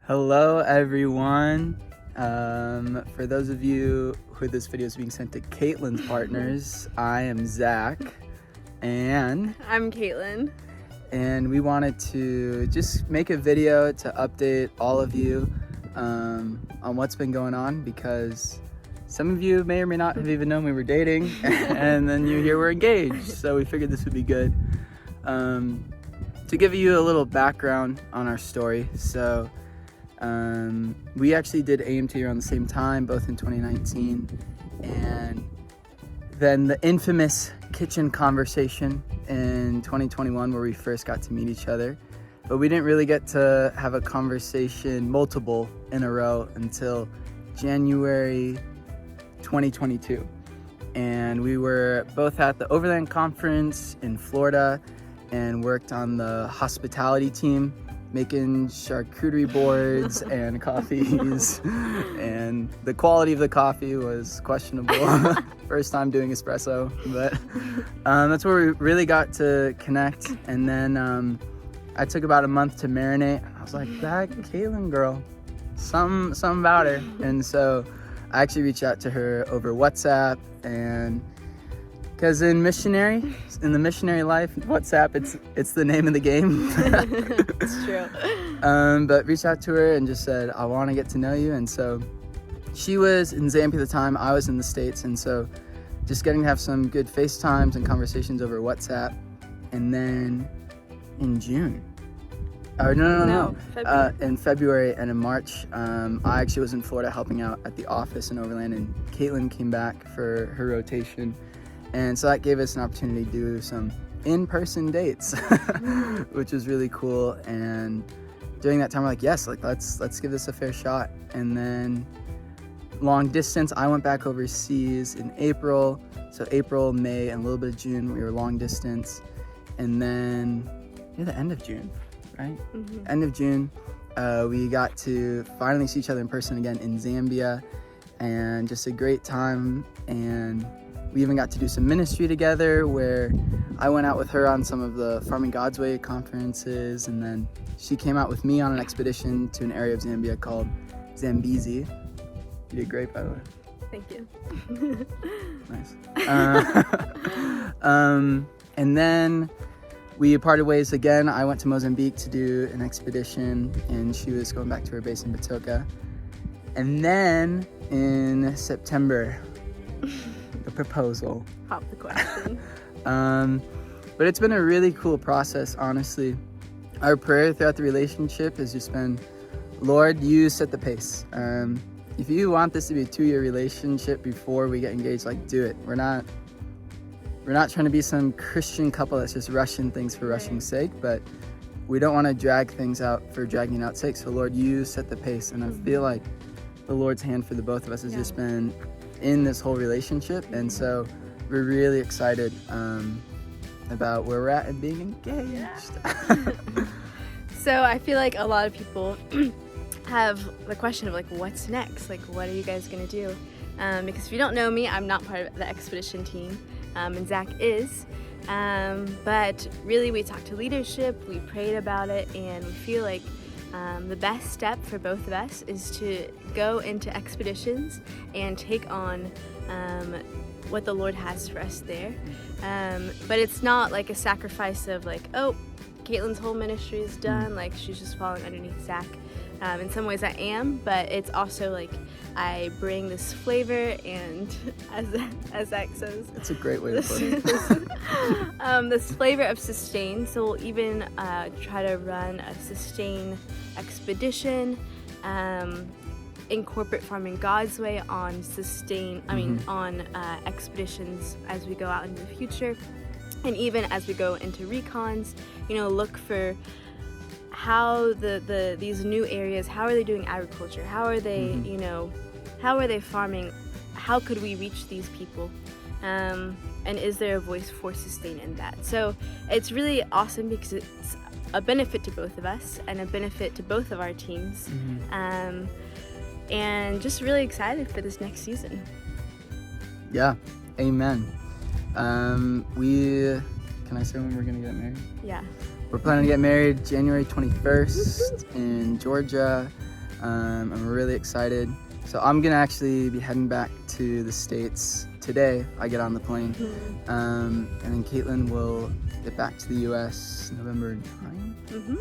Hello everyone. For those of you who this video is being sent to Caitlyn's partners, I am Zach and I'm Caitlyn. And we wanted to just make a video to update all of you on what's been going on, because some of you may or may not have even known we were dating and then you hear we're engaged, so we figured this would be good to give you a little background on our story. So we actually did AMT around the same time, both in 2019, and then the infamous kitchen conversation in 2021 where we first got to meet each other. But we didn't really get to have a conversation multiple in a row until January 2022. And we were both at the Overland Conference in Florida and worked on the hospitality team, making charcuterie boards and coffees, and the quality of the coffee was questionable. First time doing espresso, but that's where we really got to connect. And then I took about a month to marinate. I was like, that Caitlyn girl, something about her. And so I actually reached out to her over WhatsApp, and because in the missionary life, WhatsApp, it's the name of the game. It's true. But reached out to her and just said, I want to get to know you. And so she was in Zambia at the time, I was in the States. And so just getting to have some good FaceTimes and conversations over WhatsApp. And then in June, in February and in March, I actually was in Florida helping out at the office in Overland, and Caitlyn came back for her rotation. And so that gave us an opportunity to do some in-person dates, which was really cool. And during that time, we're like, yes, let's give this a fair shot. And then long distance, I went back overseas in April. So April, May, and a little bit of June, we were long distance. And then near the end of June, right? Mm-hmm. End of June, we got to finally see each other in person again in Zambia, and just a great time. And we even got to do some ministry together, where I went out with her on some of the Farming God's Way conferences, and then she came out with me on an expedition to an area of Zambia called Zambezi. You did great, by the way. Thank you. Nice. And then we parted ways again. I went to Mozambique to do an expedition, and she was going back to her base in Batoka. And then in September, the proposal. Pop the question. But it's been a really cool process, honestly. Our prayer throughout the relationship has just been, Lord, you set the pace. If you want this to be a 2-year relationship before we get engaged, do it. We're not trying to be some Christian couple that's just rushing things for rushing's sake, but we don't want to drag things out for dragging out sake. So Lord, you set the pace. And I feel like the Lord's hand for the both of us has just been in this whole relationship. And so we're really excited about where we're at and being engaged. Yeah. So I feel like a lot of people have the question of what's next? What are you guys gonna do? Because if you don't know me, I'm not part of the expedition team, and Zach is. But really, we talked to leadership, we prayed about it, and we feel like the best step for both of us is to go into expeditions and take on what the Lord has for us there. But it's not like a sacrifice of Caitlyn's whole ministry is done, she's just following underneath Zach. In some ways I am, but it's also I bring this flavor, and as Zach says, it's a great way to put it. This flavor of sustain. So we'll even try to run a sustain expedition, incorporate Farming God's Way on on expeditions as we go out into the future, and even as we go into recons, look for how these new areas, how are they doing agriculture? How are they, how are they farming? How could we reach these people? And is there a voice for sustain in that? So it's really awesome because it's a benefit to both of us and a benefit to both of our teams. And just really excited for this next season. Yeah, amen. Can I say when we're gonna get married? Yeah. We're planning to get married January 21st in Georgia. and we're really excited. So I'm gonna actually be heading back to the States today. I get on the plane, and then Caitlyn will get back to the U.S. November 9th,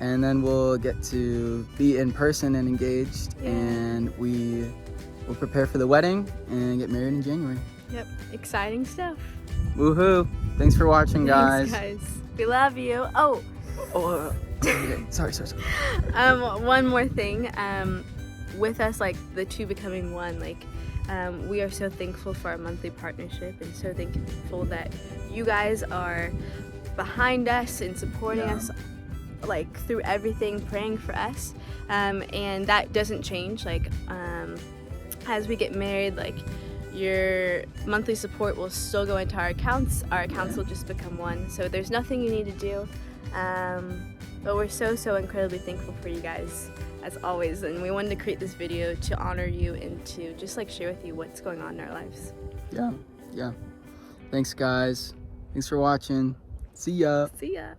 and then we'll get to be in person and engaged, and we will prepare for the wedding and get married in January. Yep, exciting stuff. Woohoo! Thanks for watching, guys. Thanks, guys. We love you. Oh, okay. Sorry. one more thing. With us, like the two becoming one, like we are so thankful for our monthly partnership and so thankful that you guys are behind us and supporting us, like through everything, praying for us, and that doesn't change. Like as we get married, like your monthly support will still go into our accounts. Our accounts will just become one. So there's nothing you need to do. But we're so incredibly thankful for you guys, as always, and we wanted to create this video to honor you and to just like share with you what's going on in our lives. Yeah. Thanks, guys. Thanks for watching. See ya. See ya.